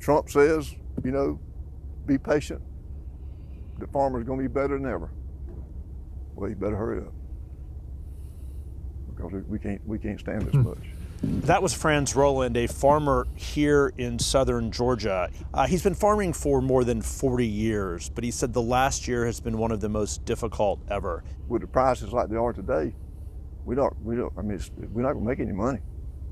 Trump says, be patient. The farmer's going to be better than ever. Well, you better hurry up, because we can't stand this much. That was Franz Roland, a farmer here in southern Georgia. He's been farming for more than 40 years, but he said the last year has been one of the most difficult ever. With the prices like they are today, we're not going to make any money.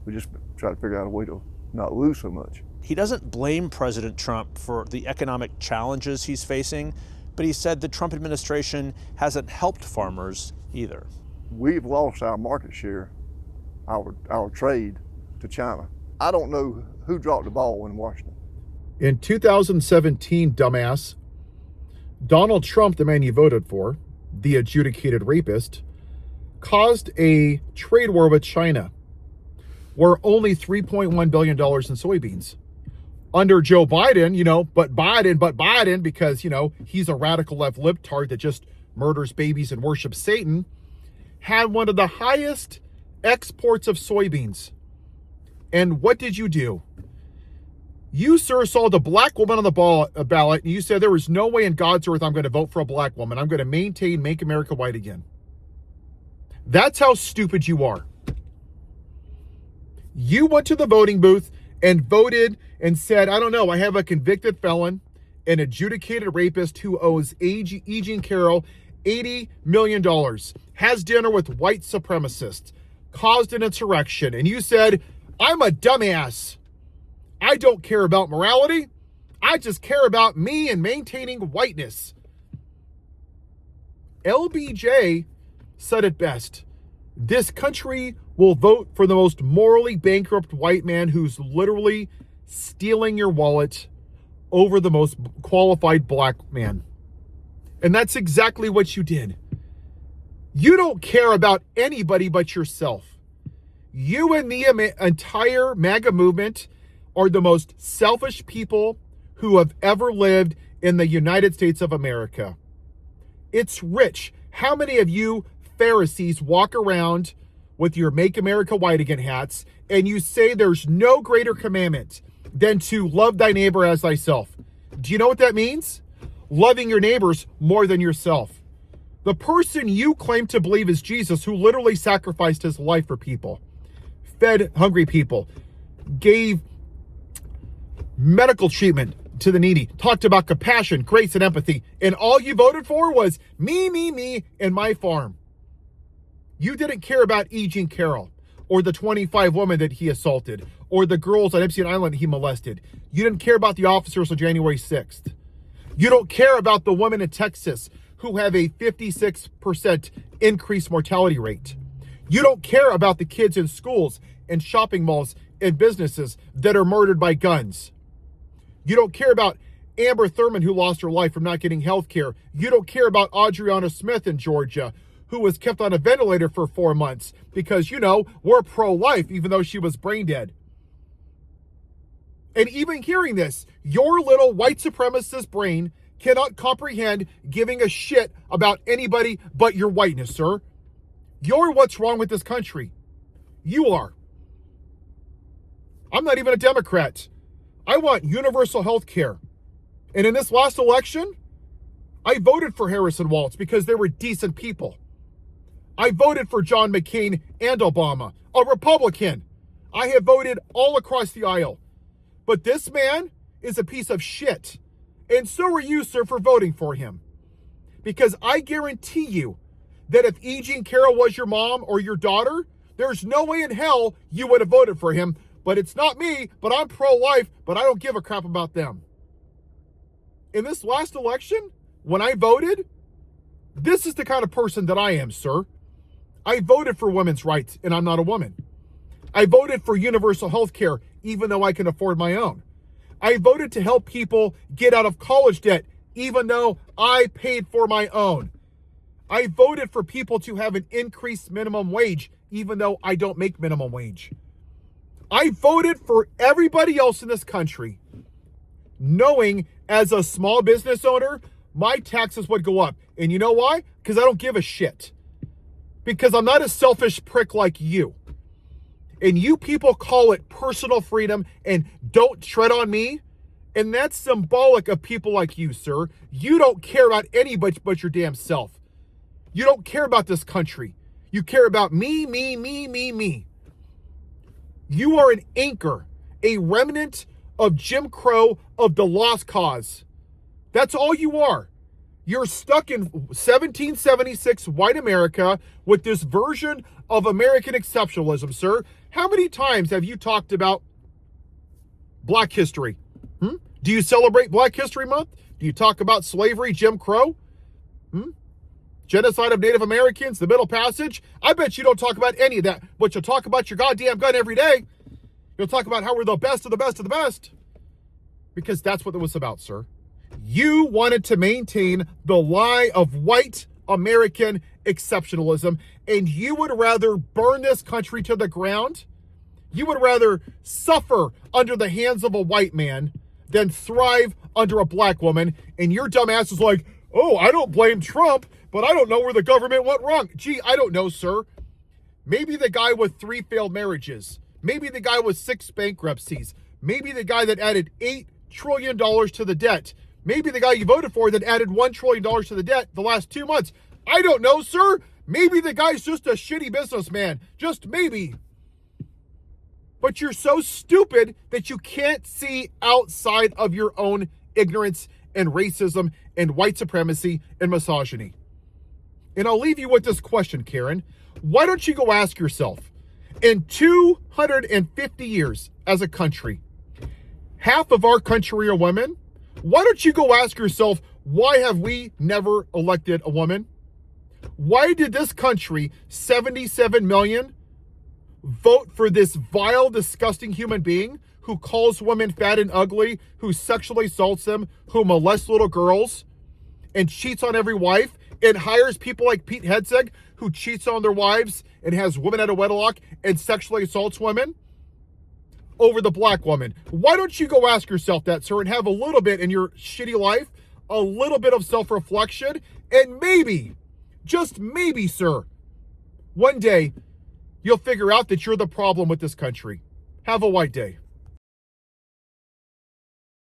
We just try to figure out a way to not lose so much. He doesn't blame President Trump for the economic challenges he's facing, but he said the Trump administration hasn't helped farmers either. We've lost our market share, our trade to China. I don't know who dropped the ball in Washington. In 2017, dumbass, Donald Trump, the man you voted for, the adjudicated rapist, caused a trade war with China, where only $3.1 billion in soybeans. Under Joe Biden, but Biden, because, he's a radical left libtard that just murders babies and worships Satan, had one of the highest exports of soybeans. And what did you do? You, sir, saw the black woman on the ballot, and you said there was no way in God's earth I'm going to vote for a black woman. I'm going to make America white again. That's how stupid you are. You went to the voting booth and voted and said, I don't know, I have a convicted felon, an adjudicated rapist who owes E. Jean Carroll $80 million, has dinner with white supremacists, caused an insurrection, and you said, I'm a dumbass. I don't care about morality. I just care about me and maintaining whiteness. LBJ said it best. This country will vote for the most morally bankrupt white man who's literally stealing your wallet over the most qualified black man. And that's exactly what you did. You don't care about anybody but yourself. You and the entire MAGA movement are the most selfish people who have ever lived in the United States of America. It's rich. How many of you Pharisees walk around with your Make America White Again hats and you say there's no greater commandment than to love thy neighbor as thyself? Do you know what that means? Loving your neighbors more than yourself. The person you claim to believe is Jesus, who literally sacrificed his life for people, fed hungry people, gave medical treatment to the needy, talked about compassion, grace, and empathy, and all you voted for was me, and my farm. You didn't care about E. Jean Carroll, or the 25 women that he assaulted, or the girls on Epstein Island he molested. You didn't care about the officers on January 6th. You don't care about the women in Texas who have a 56% increased mortality rate. You don't care about the kids in schools and shopping malls and businesses that are murdered by guns. You don't care about Amber Thurman, who lost her life from not getting health care. You don't care about Adriana Smith in Georgia, who was kept on a ventilator for 4 months because, we're pro-life, even though she was brain dead. And even hearing this, your little white supremacist brain cannot comprehend giving a shit about anybody but your whiteness, sir. You're what's wrong with this country. You are. I'm not even a Democrat. I want universal health care. And in this last election, I voted for Harris and Walz because they were decent people. I voted for John McCain and Obama, a Republican. I have voted all across the aisle. But this man is a piece of shit. And so are you, sir, for voting for him. Because I guarantee you that if E. Jean Carroll was your mom or your daughter, there's no way in hell you would have voted for him. But it's not me, but I'm pro-life, but I don't give a crap about them. In this last election, when I voted, this is the kind of person that I am, sir. I voted for women's rights, and I'm not a woman. I voted for universal health care, even though I can afford my own. I voted to help people get out of college debt, even though I paid for my own. I voted for people to have an increased minimum wage, even though I don't make minimum wage. I voted for everybody else in this country, knowing as a small business owner, my taxes would go up. And you know why? Because I don't give a shit. Because I'm not a selfish prick like you. And you people call it personal freedom and don't tread on me And that's symbolic of people like you, sir. You don't care about anybody but your damn self. You don't care about this country. You care about me, me, me, me, me. You are an anchor, a remnant of Jim Crow, of the lost cause. That's all you are. You're stuck in 1776 white America with this version of American exceptionalism, sir. How many times have you talked about Black history? Do you celebrate Black History Month? Do you talk about slavery, Jim Crow? Genocide of Native Americans, the Middle Passage? I bet you don't talk about any of that, but you'll talk about your goddamn gun every day. You'll talk about how we're the best of the best of the best. Because that's what it was about, sir. You wanted to maintain the lie of white American exceptionalism, and you would rather burn this country to the ground. You would rather suffer under the hands of a white man than thrive under a black woman. And your dumb ass is like, oh, I don't blame Trump, but I don't know where the government went wrong. Gee, I don't know, sir. Maybe the guy with 3 failed marriages. Maybe the guy with 6 bankruptcies. Maybe the guy that added $8 trillion to the debt. Maybe the guy you voted for that added $1 trillion to the debt the last 2 months. I don't know, sir. Maybe the guy's just a shitty businessman. Just maybe. But you're so stupid that you can't see outside of your own ignorance and racism and white supremacy and misogyny. And I'll leave you with this question, Karen. Why don't you go ask yourself, in 250 years as a country, half of our country are women. Why don't you go ask yourself, why have we never elected a woman? Why did this country, 77 million, vote for this vile, disgusting human being who calls women fat and ugly, who sexually assaults them, who molests little girls, and cheats on every wife, and hires people like Pete Hegseth, who cheats on their wives and has women out of wedlock and sexually assaults women, over the black woman? Why don't you go ask yourself that, sir, and have a little bit in your shitty life, a little bit of self-reflection, and maybe, just maybe, sir, one day you'll figure out that you're the problem with this country. Have a white day.